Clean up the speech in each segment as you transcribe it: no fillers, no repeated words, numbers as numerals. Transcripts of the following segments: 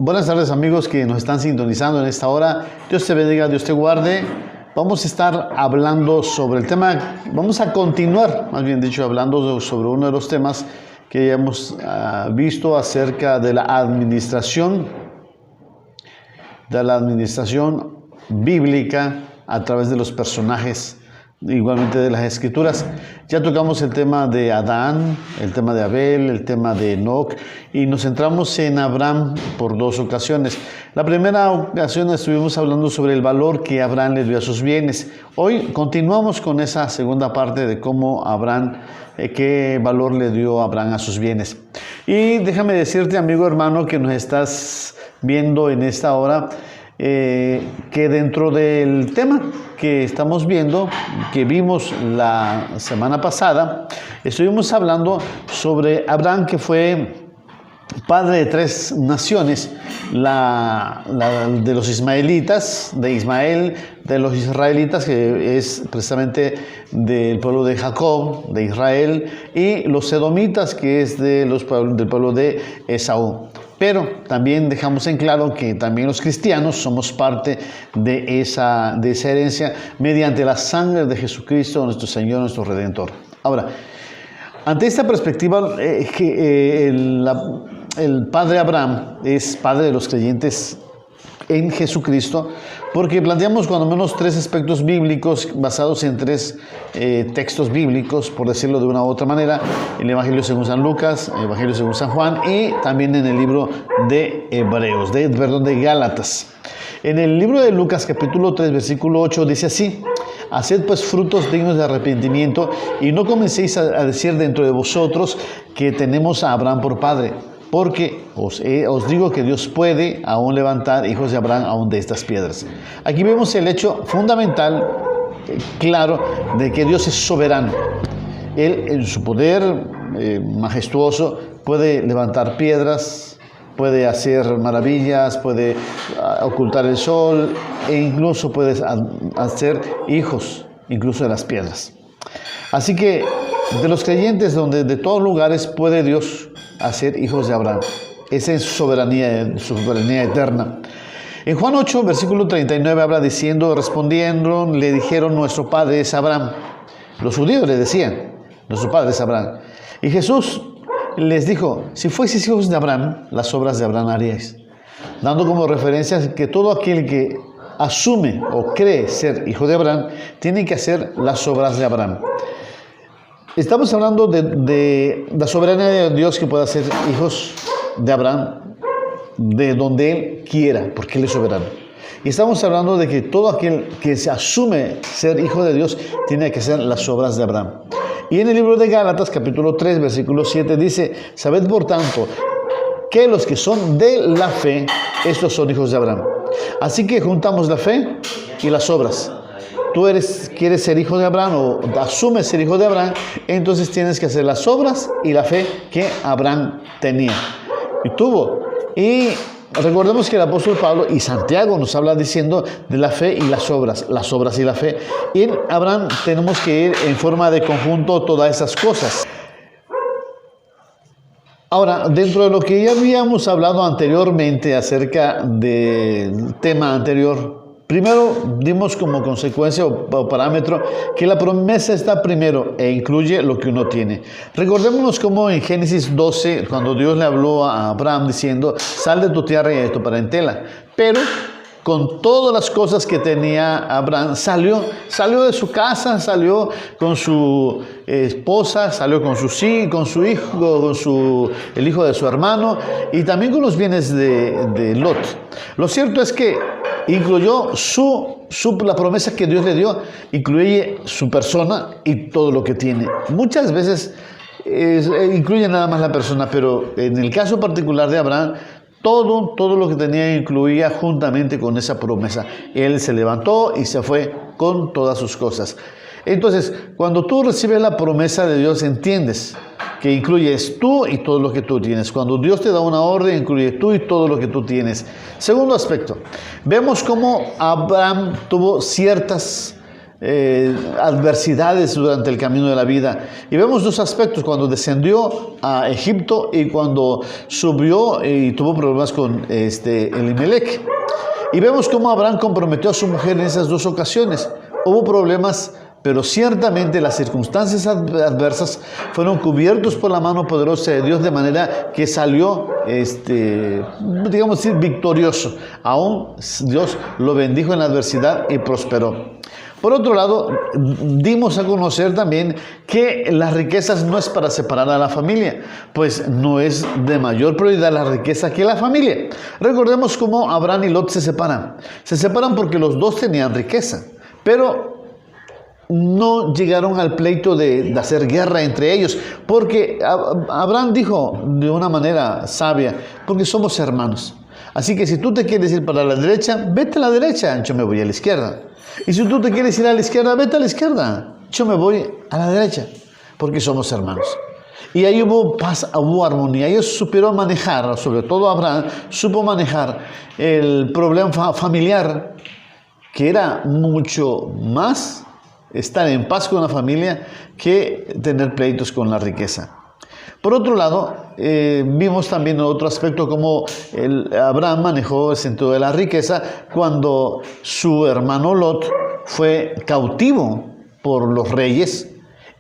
Buenas tardes amigos que nos están sintonizando en esta hora. Dios te bendiga, Dios te guarde. Vamos a estar hablando sobre el tema, vamos a continuar, más bien dicho, hablando sobre uno de los temas que ya hemos visto acerca de la administración bíblica a través de los personajes, igualmente de las Escrituras. Ya tocamos el tema de Adán, el tema de Abel, el tema de Enoc, y nos centramos en Abraham por dos ocasiones. La primera ocasión estuvimos hablando sobre el valor que Abraham le dio a sus bienes. Hoy continuamos con esa segunda parte de cómo Abraham, qué valor le dio Abraham a sus bienes. Y déjame decirte, amigo hermano, que nos estás viendo en esta hora, que dentro del tema que estamos viendo, que vimos la semana pasada, estuvimos hablando sobre Abraham, que fue padre de tres naciones, de los ismaelitas, de Ismael, de los israelitas, que es precisamente del pueblo de Jacob, de Israel, y los edomitas, que es del pueblo de Esaú. Pero también dejamos en claro que también los cristianos somos parte de esa herencia mediante la sangre de Jesucristo, nuestro Señor, nuestro Redentor. Ahora, ante esta perspectiva, el padre Abraham es padre de los creyentes en Jesucristo, porque planteamos cuando menos tres aspectos bíblicos basados en tres textos bíblicos, por decirlo de una u otra manera: el Evangelio según San Lucas, el Evangelio según San Juan, y también en el libro de de Gálatas. En el libro de Lucas capítulo 3 versículo 8 dice así: haced pues frutos dignos de arrepentimiento, y no comencéis a decir dentro de vosotros que tenemos a Abraham por padre, porque os digo que Dios puede aún levantar hijos de Abraham aún de estas piedras. Aquí vemos el hecho fundamental, claro, de que Dios es soberano. Él, en su poder majestuoso, puede levantar piedras, puede hacer maravillas, puede ocultar el sol, e incluso puede hacer hijos, incluso de las piedras. Así que de los creyentes, de todos lugares puede Dios hacer hijos de Abraham. Esa es su soberanía eterna. En Juan 8, versículo 39 habla diciendo: respondiendo, le dijeron: nuestro padre es Abraham. Los judíos le decían: nuestro padre es Abraham. Y Jesús les dijo: si fueseis hijos de Abraham, las obras de Abraham haríais. Dando como referencia que todo aquel que asume o cree ser hijo de Abraham, tiene que hacer las obras de Abraham. Estamos hablando de la soberanía de Dios, que puede hacer hijos de Abraham de donde Él quiera, porque Él es soberano. Y estamos hablando de que todo aquel que se asume ser hijo de Dios tiene que hacer las obras de Abraham. Y en el libro de Gálatas, capítulo 3, versículo 7, dice: sabed por tanto que los que son de la fe, estos son hijos de Abraham. Así que juntamos la fe y las obras. Tú quieres ser hijo de Abraham o asumes ser hijo de Abraham, entonces tienes que hacer las obras y la fe que Abraham tenía y tuvo. Y recordemos que el apóstol Pablo y Santiago nos habla diciendo de la fe y las obras y la fe. Y en Abraham tenemos que ir en forma de conjunto todas esas cosas. Ahora, dentro de lo que ya habíamos hablado anteriormente acerca del tema anterior, primero dimos como consecuencia o parámetro que la promesa está primero e incluye lo que uno tiene. Recordémonos cómo en Génesis 12, cuando Dios le habló a Abraham diciendo: sal de tu tierra y de tu parentela. Pero con todas las cosas que tenía Abraham, salió de su casa, salió con su esposa, salió con su hijo, el hijo de su hermano, y también con los bienes de Lot. Lo cierto es que incluyó la promesa que Dios le dio, incluye su persona y todo lo que tiene. Muchas veces incluye nada más la persona, pero en el caso particular de Abraham, todo lo que tenía incluía juntamente con esa promesa. Él se levantó y se fue con todas sus cosas. Entonces, cuando tú recibes la promesa de Dios, entiendes que incluyes tú y todo lo que tú tienes. Cuando Dios te da una orden, incluye tú y todo lo que tú tienes. Segundo aspecto, vemos cómo Abraham tuvo ciertas adversidades durante el camino de la vida. Y vemos dos aspectos, cuando descendió a Egipto y cuando subió y tuvo problemas con Elimelech. Y vemos cómo Abraham comprometió a su mujer en esas dos ocasiones. Hubo problemas, pero ciertamente las circunstancias adversas fueron cubiertos por la mano poderosa de Dios, de manera que salió, digamos decir, victorioso. Aún Dios lo bendijo en la adversidad y prosperó. Por otro lado, dimos a conocer también que las riquezas no es para separar a la familia, pues no es de mayor prioridad la riqueza que la familia. Recordemos cómo Abraham y Lot se separan. Se separan porque los dos tenían riqueza, pero no llegaron al pleito de hacer guerra entre ellos, porque Abraham dijo de una manera sabia, porque somos hermanos. Así que si tú te quieres ir para la derecha, vete a la derecha, yo me voy a la izquierda. Y si tú te quieres ir a la izquierda, vete a la izquierda, yo me voy a la derecha, porque somos hermanos. Y ahí hubo paz, hubo armonía. Ellos supieron manejar, sobre todo Abraham, supo manejar el problema familiar, que era mucho más estar en paz con la familia que tener pleitos con la riqueza. Por otro lado, vimos también otro aspecto, como Abraham manejó el sentido de la riqueza cuando su hermano Lot fue cautivo por los reyes,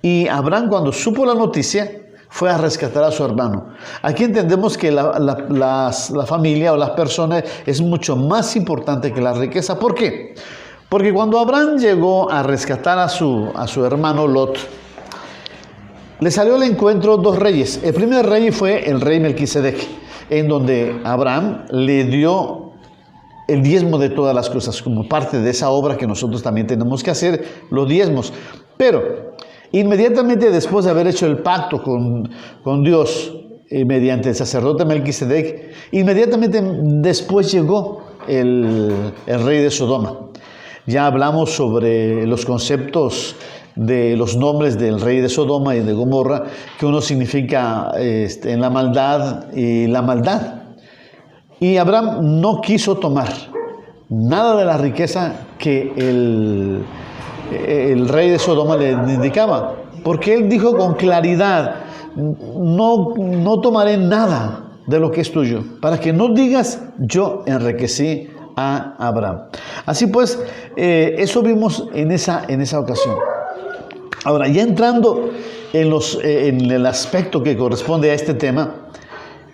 y Abraham, cuando supo la noticia, fue a rescatar a su hermano. Aquí entendemos que la familia o las personas es mucho más importante que la riqueza. ¿Por qué? Porque cuando Abraham llegó a rescatar a su hermano Lot, le salió al encuentro dos reyes. El primer rey fue el rey Melquisedec, en donde Abraham le dio el diezmo de todas las cosas, como parte de esa obra que nosotros también tenemos que hacer, los diezmos. Pero inmediatamente después de haber hecho el pacto con Dios, mediante el sacerdote Melquisedec, inmediatamente después llegó el rey de Sodoma. Ya hablamos sobre los conceptos de los nombres del rey de Sodoma y de Gomorra, que uno significa en la maldad y la maldad. Y Abraham no quiso tomar nada de la riqueza que el rey de Sodoma le indicaba, porque él dijo con claridad: no tomaré nada de lo que es tuyo, para que no digas yo enriquecí a Abraham. Así pues, eso vimos en esa ocasión. Ahora, ya entrando en el aspecto que corresponde a este tema,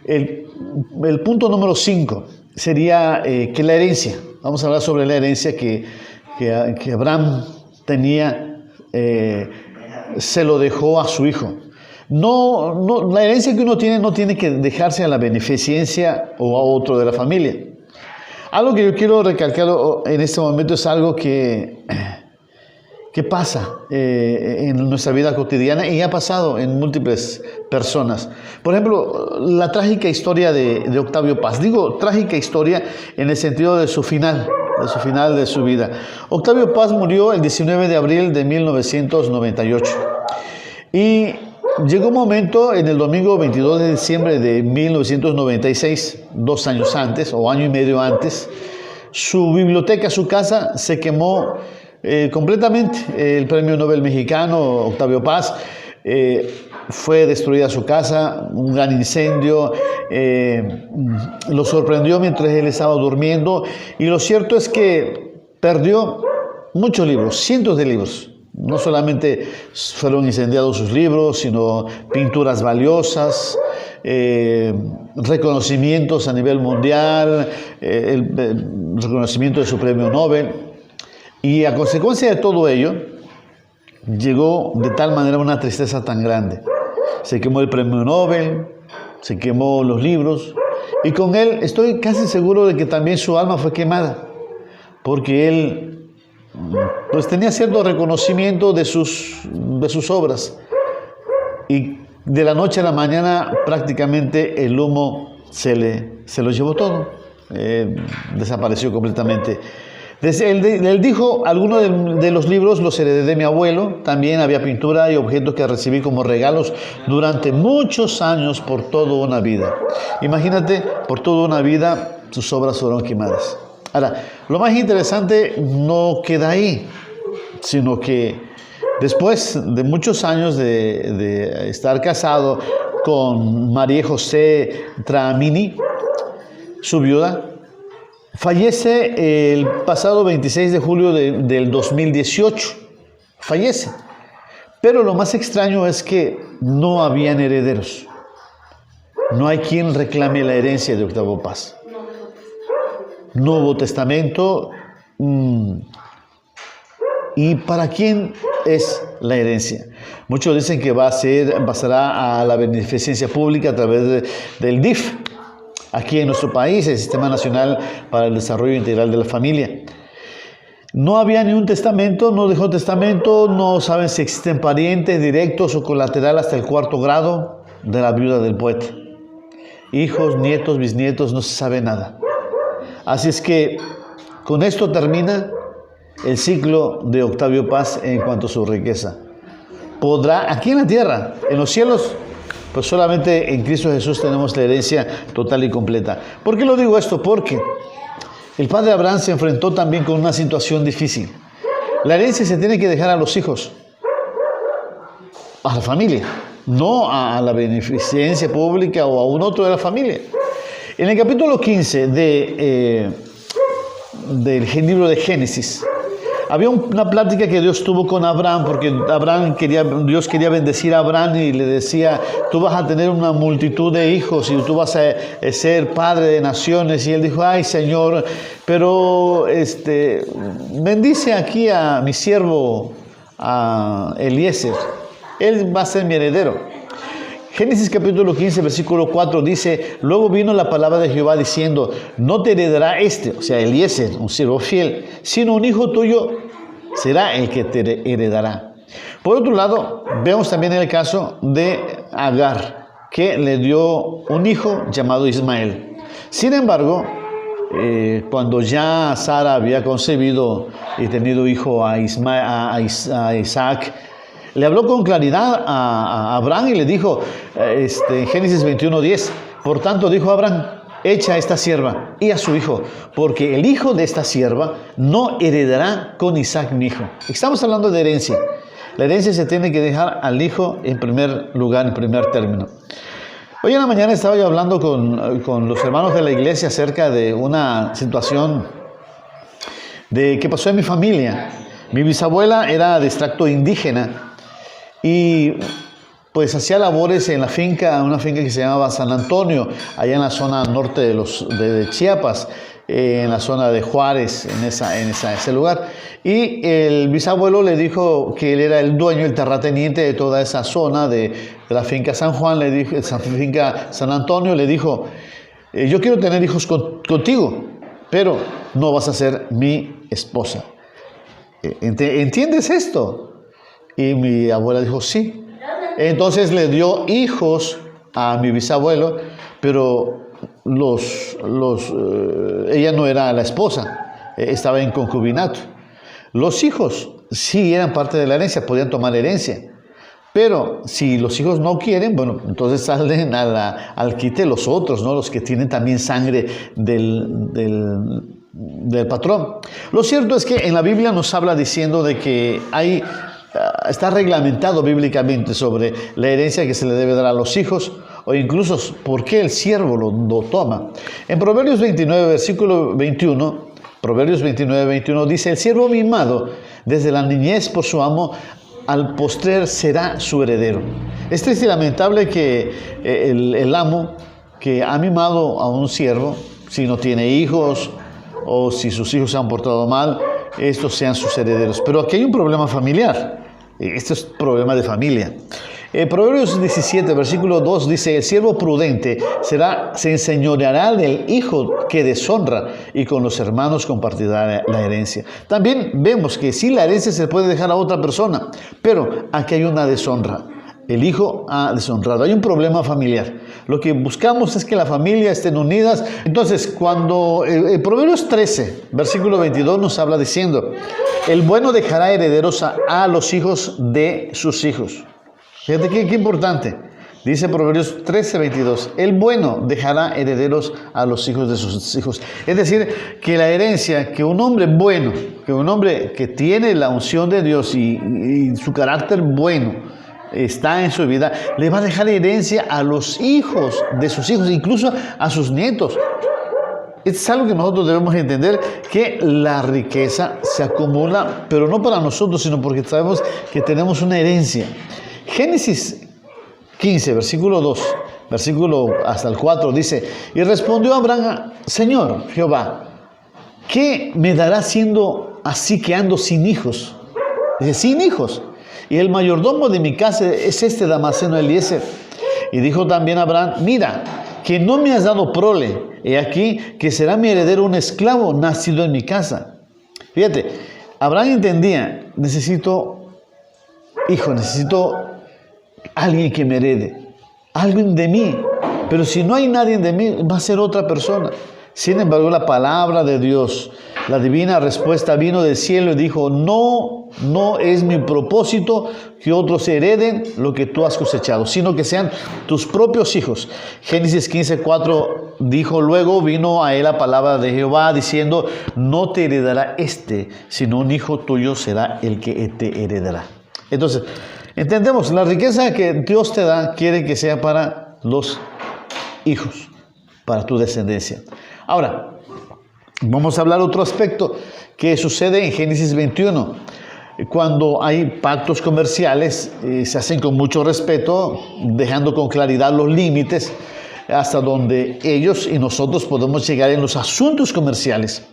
el punto número 5 sería que la herencia, vamos a hablar sobre la herencia que Abraham tenía, se lo dejó a su hijo. No, la herencia que uno tiene no tiene que dejarse a la beneficencia o a otro de la familia. Algo que yo quiero recalcar en este momento es algo que pasa en nuestra vida cotidiana y ha pasado en múltiples personas. Por ejemplo, la trágica historia de Octavio Paz. Digo trágica historia en el sentido de su final de su vida. Octavio Paz murió el 19 de abril de 1998. Y llegó un momento en el domingo 22 de diciembre de 1996, 2 años antes o año y medio antes, su biblioteca, su casa, se quemó completamente. El premio Nobel mexicano Octavio Paz, fue destruida su casa, un gran incendio, lo sorprendió mientras él estaba durmiendo, y lo cierto es que perdió muchos libros, cientos de libros. No solamente fueron incendiados sus libros, sino pinturas valiosas, reconocimientos a nivel mundial, el reconocimiento de su premio Nobel. Y a consecuencia de todo ello, llegó de tal manera una tristeza tan grande. Se quemó el premio Nobel, se quemó los libros, y con él estoy casi seguro de que también su alma fue quemada, porque él pues tenía cierto reconocimiento de sus obras, y de la noche a la mañana prácticamente el humo se lo llevó todo, desapareció completamente. Él dijo: algunos de los libros los heredé de mi abuelo. También había pintura y objetos que recibí como regalos durante muchos años, por toda una vida. Imagínate, por toda una vida sus obras fueron quemadas. Ahora, lo más interesante no queda ahí, sino que después de muchos años de estar casado con María José Tramini, su viuda, fallece el pasado 26 de julio del 2018. Fallece. Pero lo más extraño es que no habían herederos. No hay quien reclame la herencia de Octavio Paz. No hubo testamento. ¿Y para quién es la herencia? Muchos dicen que pasará a la beneficencia pública a través del DIF, aquí en nuestro país, el Sistema Nacional para el Desarrollo Integral de la Familia. No había ni un testamento, no dejó testamento, no saben si existen parientes directos o colaterales hasta el 4º grado de la viuda del poeta. Hijos, nietos, bisnietos, no se sabe nada. Así es que con esto termina el ciclo de Octavio Paz en cuanto a su riqueza. Podrá, aquí en la tierra, en los cielos, pues solamente en Cristo Jesús tenemos la herencia total y completa. ¿Por qué lo digo esto? Porque el padre Abraham se enfrentó también con una situación difícil. La herencia se tiene que dejar a los hijos, a la familia, no a la beneficencia pública o a un otro de la familia. En el capítulo 15 del libro de Génesis, había una plática que Dios tuvo con Abraham, porque Dios quería bendecir a Abraham y le decía, tú vas a tener una multitud de hijos y tú vas a ser padre de naciones. Y él dijo, ay Señor, pero bendice aquí a mi siervo, a Eliezer, él va a ser mi heredero. Génesis capítulo 15, versículo 4 dice, luego vino la palabra de Jehová diciendo, no te heredará o sea, Eliezer, un siervo fiel, sino un hijo tuyo será el que te heredará. Por otro lado, vemos también el caso de Agar, que le dio un hijo llamado Ismael. Sin embargo, cuando ya Sara había concebido y tenido hijo a Isaac, le habló con claridad a Abraham y le dijo, en Génesis 21:10, por tanto dijo Abraham, echa a esta sierva y a su hijo, porque el hijo de esta sierva no heredará con Isaac mi hijo. Estamos hablando de herencia. La herencia se tiene que dejar al hijo en primer lugar, en primer término. Hoy en la mañana estaba yo hablando con los hermanos de la iglesia acerca de una situación que pasó en mi familia. Mi bisabuela era de extracto indígena y pues hacía labores en una finca que se llamaba San Antonio, allá en la zona norte de Chiapas, en la zona de Juárez, en ese lugar. Y el bisabuelo le dijo que él era el dueño, el terrateniente de toda esa zona de la finca San Juan, finca San Antonio, le dijo, yo quiero tener hijos contigo, pero no vas a ser mi esposa. ¿Entiendes esto? Y mi abuela dijo, sí. Entonces le dio hijos a mi bisabuelo, pero ella no era la esposa, estaba en concubinato. Los hijos sí eran parte de la herencia, podían tomar herencia. Pero si los hijos no quieren, bueno, entonces salen al quite los otros, ¿no? Los que tienen también sangre del patrón. Lo cierto es que en la Biblia nos habla diciendo de que está reglamentado bíblicamente sobre la herencia que se le debe dar a los hijos, o incluso por qué el siervo lo toma. En Proverbios 29, versículo 21, Proverbios 29, 21 dice, el siervo mimado desde la niñez por su amo, al postrer será su heredero. Es triste y lamentable que el amo que ha mimado a un siervo, si no tiene hijos o si sus hijos se han portado mal, estos sean sus herederos. Pero aquí hay un problema familiar. Esto es problema de familia. Proverbios 17, versículo 2 dice, el siervo prudente se enseñoreará del hijo que deshonra y con los hermanos compartirá la herencia. También vemos que sí, la herencia se puede dejar a otra persona, pero aquí hay una deshonra. El hijo ha deshonrado. Hay un problema familiar. Lo que buscamos es que la familia estén unidas. Entonces, cuando Proverbios 13, versículo 22 nos habla diciendo, el bueno dejará herederos a los hijos de sus hijos. Fíjate qué importante. Dice Proverbios 13, 22, el bueno dejará herederos a los hijos de sus hijos. Es decir, que la herencia que un hombre bueno, que un hombre que tiene la unción de Dios y su carácter bueno está en su vida, le va a dejar herencia a los hijos de sus hijos, incluso a sus nietos. Es algo que nosotros debemos entender, que la riqueza se acumula, pero no para nosotros, sino porque sabemos que tenemos una herencia. Génesis 15, versículo 2, versículo hasta el 4, dice: y respondió Abraham: Señor Jehová, ¿qué me dará siendo así que ando sin hijos? Dice, sin hijos. Y el mayordomo de mi casa es este Damaseno Eliezer. Y dijo también Abraham: mira, que no me has dado prole. He aquí que será mi heredero un esclavo nacido en mi casa. Fíjate, Abraham entendía: necesito hijo, necesito alguien que me herede, alguien de mí. Pero si no hay nadie de mí, va a ser otra persona. Sin embargo, la palabra de Dios, la divina respuesta, vino del cielo y dijo: no es mi propósito que otros hereden lo que tú has cosechado, sino que sean tus propios hijos. Génesis 15:4 dijo: luego vino a él la palabra de Jehová diciendo: no te heredará sino un hijo tuyo será el que te heredará. Entonces, entendemos, la riqueza que Dios te da quiere que sea para los hijos, para tu descendencia. Ahora, vamos a hablar otro aspecto que sucede en Génesis 21. Cuando hay pactos comerciales, se hacen con mucho respeto, dejando con claridad los límites hasta donde ellos y nosotros podemos llegar en los asuntos comerciales.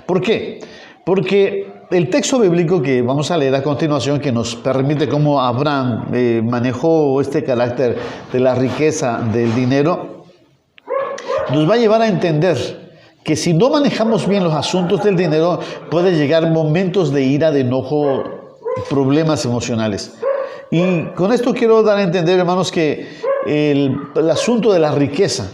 ¿Por qué? Porque el texto bíblico que vamos a leer a continuación, que nos permite cómo Abraham manejó este carácter de la riqueza, del dinero, nos va a llevar a entender que si no manejamos bien los asuntos del dinero, puede llegar momentos de ira, de enojo, problemas emocionales. Y con esto quiero dar a entender, hermanos, que el asunto de la riqueza,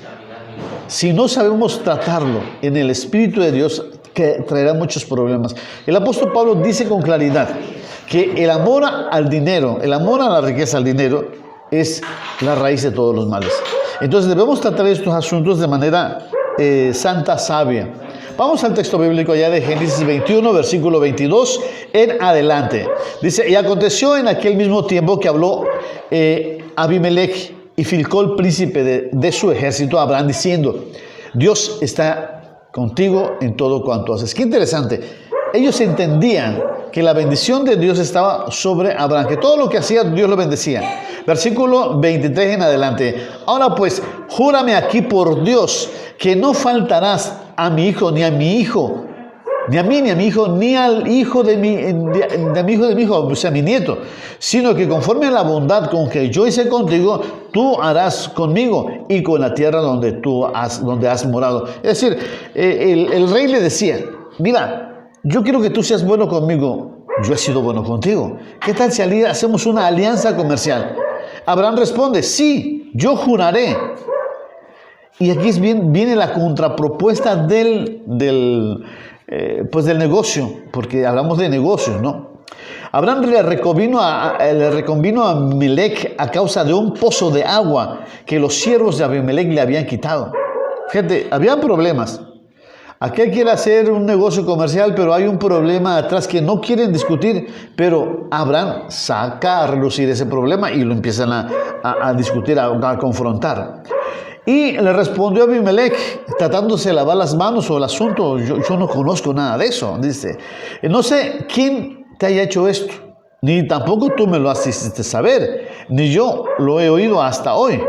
si no sabemos tratarlo en el Espíritu de Dios, que traerá muchos problemas. El apóstol Pablo dice con claridad que el amor al dinero, el amor a la riqueza, al dinero, es la raíz de todos los males. Entonces debemos tratar estos asuntos de manera santa, sabia. Vamos al texto bíblico ya de Génesis 21, versículo 22 en adelante. Dice: y aconteció en aquel mismo tiempo que habló Abimelech y Filcol, príncipe de su ejército, a Abraham, diciendo: Dios está contigo en todo cuanto haces. Qué interesante. Ellos entendían que la bendición de Dios estaba sobre Abraham, que todo lo que hacía Dios lo bendecía. Versículo 23 en adelante: ahora pues, júrame aquí por Dios que no faltarás a mi hijo, ni a mi hijo, ni a mí, ni a mi hijo, ni al hijo de mi hijo, o sea, mi nieto, sino que conforme a la bondad con que yo hice contigo, tú harás conmigo y con la tierra donde has morado. Es decir, el rey le decía: mira, yo quiero que tú seas bueno conmigo, yo he sido bueno contigo. ¿Qué tal si hacemos una alianza comercial? Abraham responde: sí, yo juraré. Y aquí viene la contrapropuesta del negocio, porque hablamos de negocios, ¿no? Abraham le reconvino a Abimelech a causa de un pozo de agua que los siervos de Abimelech le habían quitado. Fíjate, había problemas. Aquel quiere hacer un negocio comercial, pero hay un problema atrás que no quieren discutir, pero Abraham saca a relucir ese problema y lo empiezan a discutir, a confrontar. Y le respondió Abimelech, tratándose de lavar las manos sobre el asunto: yo no conozco nada de eso. Dice: no sé quién te haya hecho esto, ni tampoco tú me lo has hiciste saber, ni yo lo he oído hasta hoy.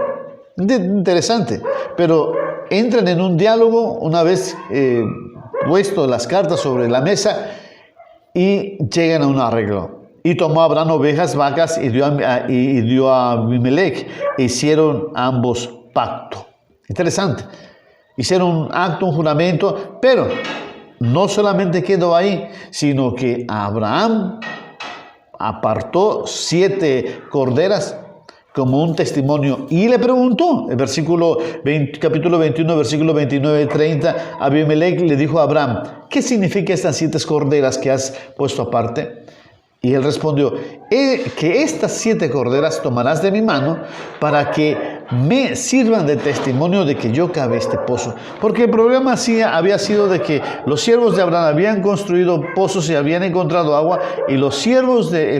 Interesante, pero entran en un diálogo una vez puesto las cartas sobre la mesa y llegan a un arreglo. Y tomó Abraham ovejas, vacas y dio a Abimelech, e hicieron ambos pacto. Interesante. Hicieron un acto, un juramento, pero no solamente quedó ahí, sino que Abraham apartó 7 corderas como un testimonio y le preguntó, el capítulo 21, versículo 29 y 30, Abimelech le dijo a Abraham: ¿qué significa estas 7 corderas que has puesto aparte? Y él respondió: que estas 7 corderas tomarás de mi mano para que me sirvan de testimonio de que yo cavé este pozo. Porque el problema sí había sido de que los siervos de Abraham habían construido pozos y habían encontrado agua, y los siervos de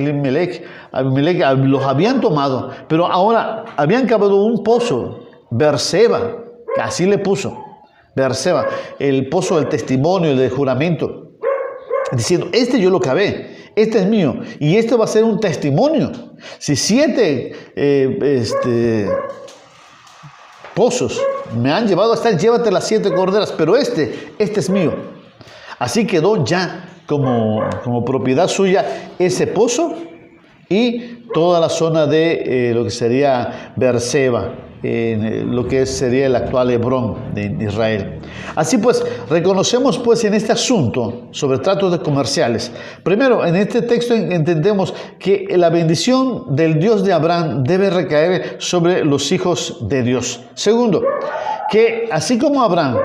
Abimelech los habían tomado, pero ahora habían cavado un pozo, Berseba, así le puso, Berseba, el pozo del testimonio, del juramento, diciendo, este yo lo cavé, este es mío, y esto va a ser un testimonio. Si 7 pozos me han llevado hasta, llévate las 7 corderas, pero este es mío. Así quedó ya como propiedad suya ese pozo y toda la zona de lo que sería Berseba, lo que sería el actual Hebrón de Israel. Así pues, reconocemos pues en este asunto sobre tratos comerciales. Primero, en este texto entendemos que la bendición del Dios de Abraham debe recaer sobre los hijos de Dios. Segundo, que así como Abraham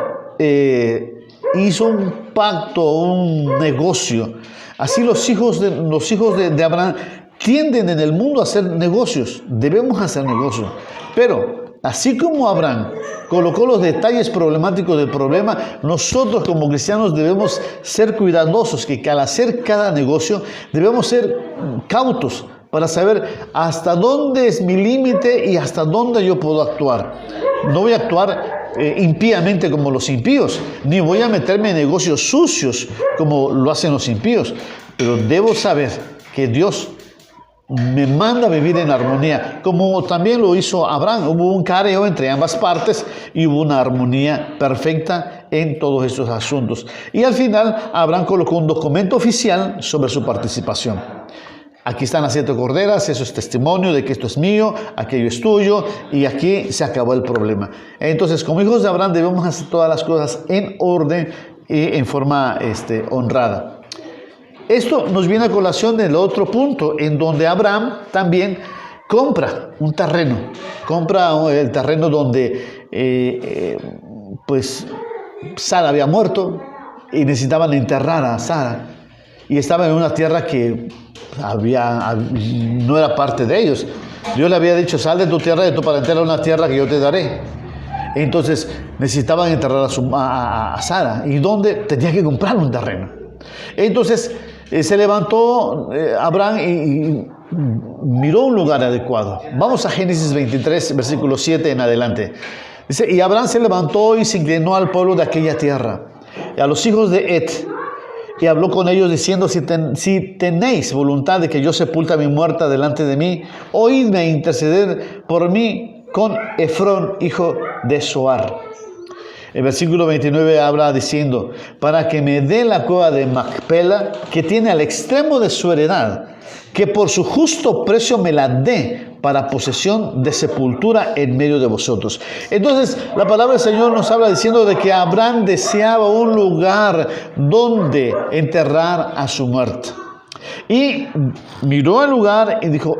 hizo un pacto, un negocio, así los hijos de Abraham tienden en el mundo a hacer negocios. Debemos hacer negocios, pero así como Abraham colocó los detalles problemáticos del problema, nosotros como cristianos debemos ser cuidadosos, que al hacer cada negocio debemos ser cautos para saber hasta dónde es mi límite y hasta dónde yo puedo actuar. No voy a actuar impíamente como los impíos, ni voy a meterme en negocios sucios como lo hacen los impíos, pero debo saber que Dios me manda a vivir en armonía, como también lo hizo Abraham. Hubo un careo entre ambas partes y hubo una armonía perfecta en todos estos asuntos. Y al final, Abraham colocó un documento oficial sobre su participación. Aquí están las 7 corderas, eso es testimonio de que esto es mío, aquello es tuyo, y aquí se acabó el problema. Entonces, como hijos de Abraham, debemos hacer todas las cosas en orden y en forma honrada. Esto nos viene a colación del otro punto, en donde Abraham también compra un terreno. Compra el terreno donde pues Sara había muerto y necesitaban enterrar a Sara. Y estaba en una tierra que no era parte de ellos. Dios le había dicho, sal de tu tierra, de tu parentela, a una tierra que yo te daré. Entonces necesitaban enterrar a Sara. ¿Y dónde? Tenía que comprar un terreno. Entonces se levantó Abraham y miró un lugar adecuado. Vamos a Génesis 23, versículo 7 en adelante. Dice, y Abraham se levantó y se inclinó al pueblo de aquella tierra, y a los hijos de Et, y habló con ellos diciendo, si tenéis voluntad de que yo sepulte a mi muerta delante de mí, oídme a interceder por mí con Efrón, hijo de Zoar. El versículo 29 habla diciendo, para que me dé la cueva de Macpela, que tiene al extremo de su heredad, que por su justo precio me la dé para posesión de sepultura en medio de vosotros. Entonces, la palabra del Señor nos habla diciendo de que Abraham deseaba un lugar donde enterrar a su muerta. Y miró el lugar y dijo,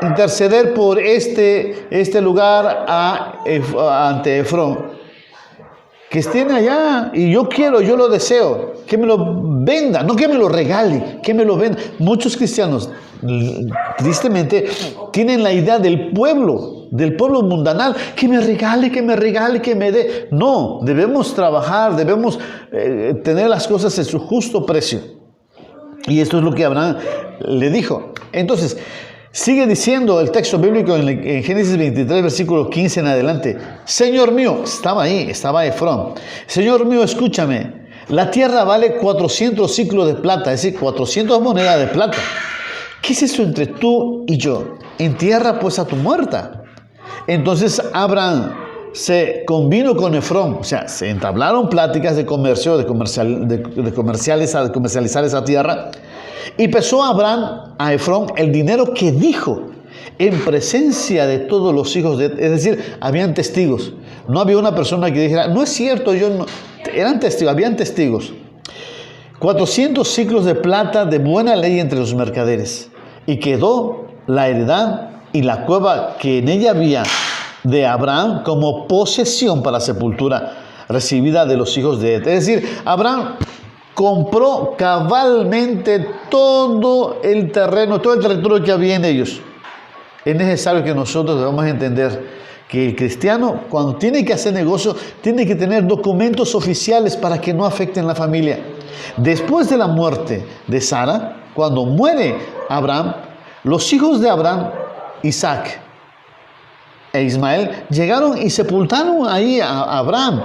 interceder por este lugar ante Efrón, que estén allá, y yo lo deseo, que me lo venda, no que me lo regale, que me lo venda. Muchos cristianos, tristemente, tienen la idea del pueblo mundanal, que me regale, que me dé. No, debemos trabajar, debemos tener las cosas en su justo precio. Y esto es lo que Abraham le dijo. Entonces, sigue diciendo el texto bíblico en Génesis 23, versículo 15 en adelante. Señor mío, estaba Efrón. Señor mío, escúchame. La tierra vale 400 ciclos de plata, es decir, 400 monedas de plata. ¿Qué es eso entre tú y yo? Entierra pues a tu muerta. Entonces Abraham se convino con Efrón, o sea, se entablaron pláticas de comercio, de comercializar esa tierra. Y pesó Abraham a Efrón el dinero que dijo en presencia de todos los hijos de... Es decir, habían testigos. No había una persona que dijera, no es cierto, yo no... Eran testigos, habían testigos. 400 ciclos de plata de buena ley entre los mercaderes. Y quedó la heredad y la cueva que en ella había de Abraham como posesión para sepultura recibida de los hijos de Et. Es decir, Abraham compró cabalmente todo el terreno, todo el territorio que había en ellos. Es necesario que nosotros debamos entender que el cristiano, cuando tiene que hacer negocio, tiene que tener documentos oficiales para que no afecten la familia. Después de la muerte de Sara, cuando muere Abraham, los hijos de Abraham, Isaac e Ismael, llegaron y sepultaron ahí a Abraham.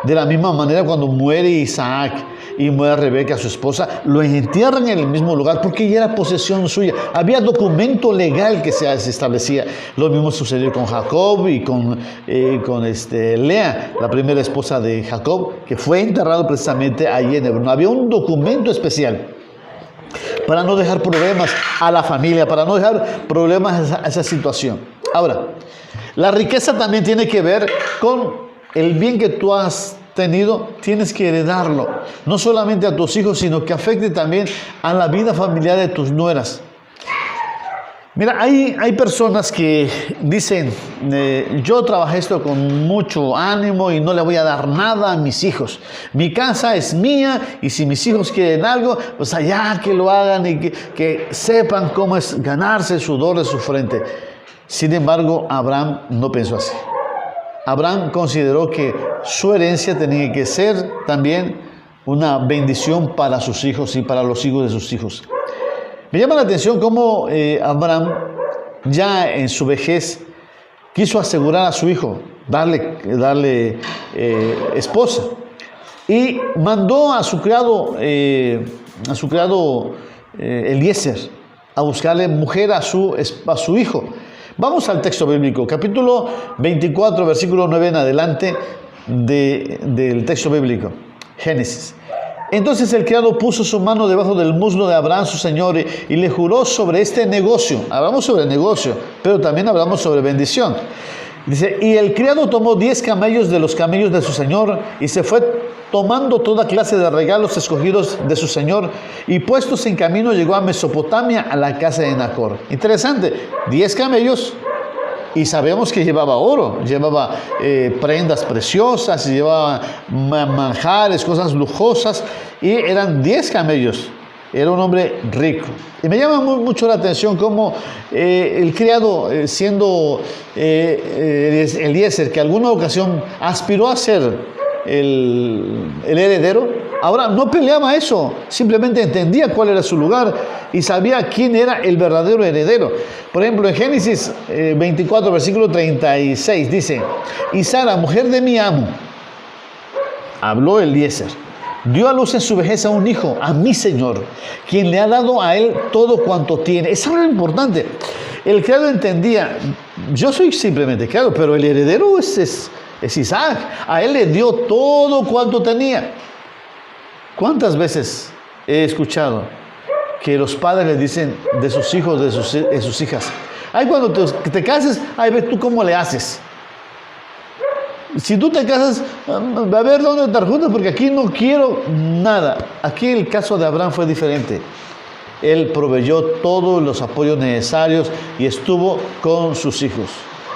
De la misma manera, cuando muere Isaac y muere Rebeca, su esposa, lo entierran en el mismo lugar porque ya era posesión suya. Había documento legal que se establecía. Lo mismo sucedió con Jacob y con Lea, la primera esposa de Jacob, que fue enterrado precisamente allí en Hebrón. Había un documento especial para no dejar problemas a la familia, para no dejar problemas a esa situación. Ahora, la riqueza también tiene que ver con el bien que tú has tenido, tienes que heredarlo, no solamente a tus hijos, sino que afecte también a la vida familiar de tus nueras. Mira, hay personas que dicen, yo trabajé esto con mucho ánimo y no le voy a dar nada a mis hijos. Mi casa es mía y si mis hijos quieren algo, pues allá que lo hagan y que sepan cómo es ganarse el sudor de su frente. Sin embargo, Abraham no pensó así. Abraham consideró que su herencia tenía que ser también una bendición para sus hijos y para los hijos de sus hijos. Me llama la atención cómo Abraham, ya en su vejez, quiso asegurar a su hijo, darle esposa. Y mandó a su criado Eliezer a buscarle mujer a su hijo. Vamos al texto bíblico, capítulo 24, versículo 9 en adelante del texto bíblico, Génesis. Entonces el criado puso su mano debajo del muslo de Abraham, su señor, y le juró sobre este negocio. Hablamos sobre negocio, pero también hablamos sobre bendición. Dice, y el criado tomó 10 camellos de los camellos de su señor y se fue tomando toda clase de regalos escogidos de su señor y puestos en camino llegó a Mesopotamia, a la casa de Nacor. Interesante, 10 camellos y sabemos que llevaba oro, llevaba prendas preciosas, llevaba manjares, cosas lujosas y eran 10 camellos. Era un hombre rico. Y me llama mucho la atención cómo el criado, siendo Eliezer, que en alguna ocasión aspiró a ser el heredero, ahora no peleaba eso, simplemente entendía cuál era su lugar y sabía quién era el verdadero heredero. Por ejemplo, en Génesis 24, versículo 36, dice, y Sara, mujer de mi amo, habló Eliezer, dio a luz en su vejez a un hijo, a mi señor, quien le ha dado a él todo cuanto tiene. Eso es algo importante. El criado entendía, yo soy simplemente criado, pero el heredero es Isaac. A él le dio todo cuanto tenía. ¿Cuántas veces he escuchado que los padres le dicen de sus hijos, de sus hijas, ay, cuando te cases, ay, ve tú cómo le haces? Si tú te casas, a ver dónde te juntas, porque aquí no quiero nada. Aquí el caso de Abraham fue diferente. Él proveyó todos los apoyos necesarios y estuvo con sus hijos.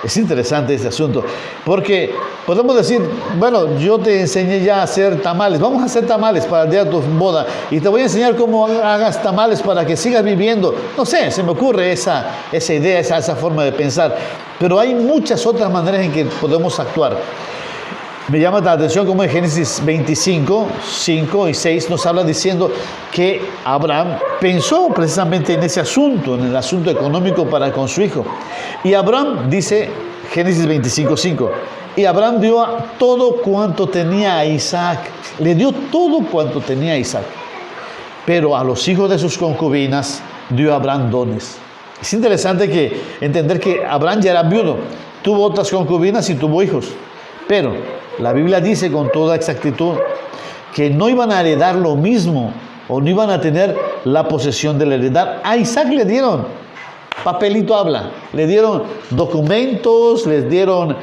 Es interesante este asunto, porque podemos decir, bueno, yo te enseñé ya a hacer tamales, vamos a hacer tamales para el día de tu boda, y te voy a enseñar cómo hagas tamales para que sigas viviendo. No sé, se me ocurre esa idea, esa forma de pensar, pero hay muchas otras maneras en que podemos actuar. Me llama la atención como en Génesis 25, 5 y 6 nos habla diciendo que Abraham pensó precisamente en ese asunto, en el asunto económico para con su hijo. Y Abraham, dice Génesis 25, 5, y Abraham dio todo cuanto tenía a Isaac, le dio todo cuanto tenía a Isaac, pero a los hijos de sus concubinas dio a Abraham dones. Es interesante entender que Abraham ya era viudo, tuvo otras concubinas y tuvo hijos, pero la Biblia dice con toda exactitud que no iban a heredar lo mismo o no iban a tener la posesión de la heredad. A Isaac le dieron, papelito habla, le dieron documentos, les dieron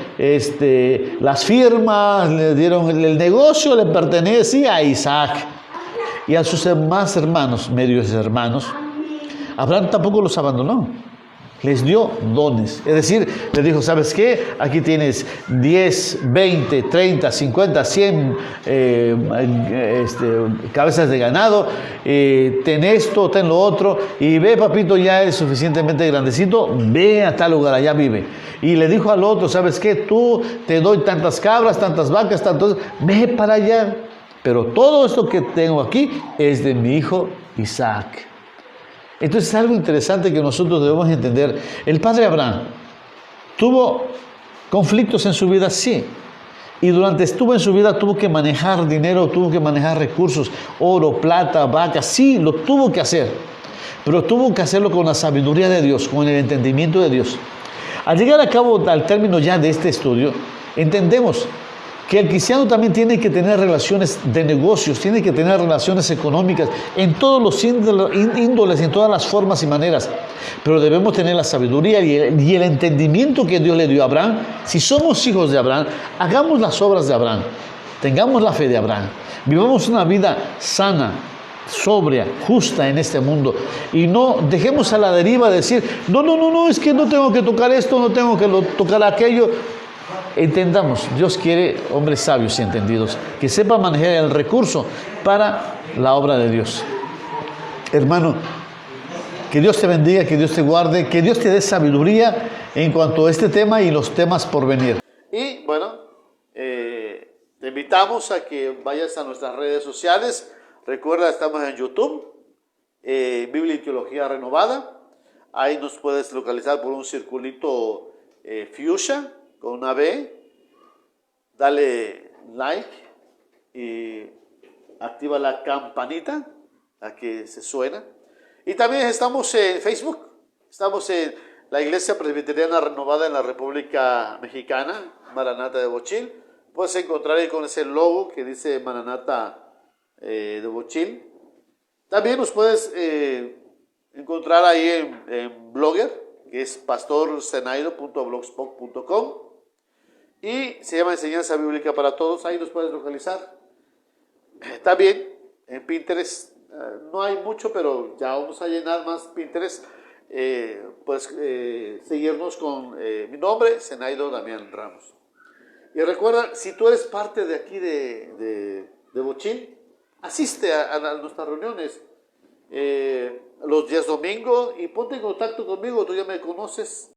las firmas, les dieron el negocio, le pertenecía a Isaac. Y a sus demás hermanos, medios hermanos, Abraham tampoco los abandonó. les dio dones. Es decir, les dijo, ¿sabes qué? Aquí tienes 10, 20, 30, 50, 100 cabezas de ganado, ten esto, ten lo otro, y ve, papito, ya eres suficientemente grandecito, ve a tal lugar, allá vive. Y le dijo al otro, ¿sabes qué? Tú te doy tantas cabras, tantas vacas, tantos, ve para allá. Pero todo esto que tengo aquí es de mi hijo Isaac. Entonces es algo interesante que nosotros debemos entender. El padre Abraham tuvo conflictos en su vida, sí. Y durante estuvo en su vida tuvo que manejar dinero, tuvo que manejar recursos, oro, plata, vacas, sí, lo tuvo que hacer. Pero tuvo que hacerlo con la sabiduría de Dios, con el entendimiento de Dios. Al llegar a cabo, al término ya de este estudio, entendemos que el cristiano también tiene que tener relaciones de negocios, tiene que tener relaciones económicas en todos los índoles, en todas las formas y maneras. Pero debemos tener la sabiduría y el entendimiento que Dios le dio a Abraham. Si somos hijos de Abraham, hagamos las obras de Abraham, tengamos la fe de Abraham, vivamos una vida sana, sobria, justa en este mundo, y no dejemos a la deriva de decir, no, es que no tengo que tocar esto, no tengo que tocar aquello. Entendamos, Dios quiere hombres sabios y entendidos, que sepan manejar el recurso para la obra de Dios. Hermano, que Dios te bendiga, que Dios te guarde, que Dios te dé sabiduría en cuanto a este tema y los temas por venir. Y bueno, te invitamos a que vayas a nuestras redes sociales. Recuerda, estamos en YouTube, Biblia y Teología Renovada. Ahí nos puedes localizar por un circulito fuchsia con una B. Dale like y activa la campanita a que se suena. Y también estamos en Facebook. Estamos en la Iglesia Presbiteriana Renovada en la República Mexicana, Maranata de Bochil. Puedes encontrar ahí con ese logo que dice Maranata de Bochil. También nos puedes encontrar ahí en Blogger, que es pastorzenaido.blogspot.com, y se llama Enseñanza Bíblica para Todos. Ahí nos puedes localizar. También en Pinterest, no hay mucho, pero ya vamos a llenar más Pinterest. Puedes seguirnos con mi nombre, Zenaido Damián Ramos. Y recuerda, si tú eres parte de aquí de Bochil, asiste a nuestras reuniones los días domingo y ponte en contacto conmigo. Tú ya me conoces,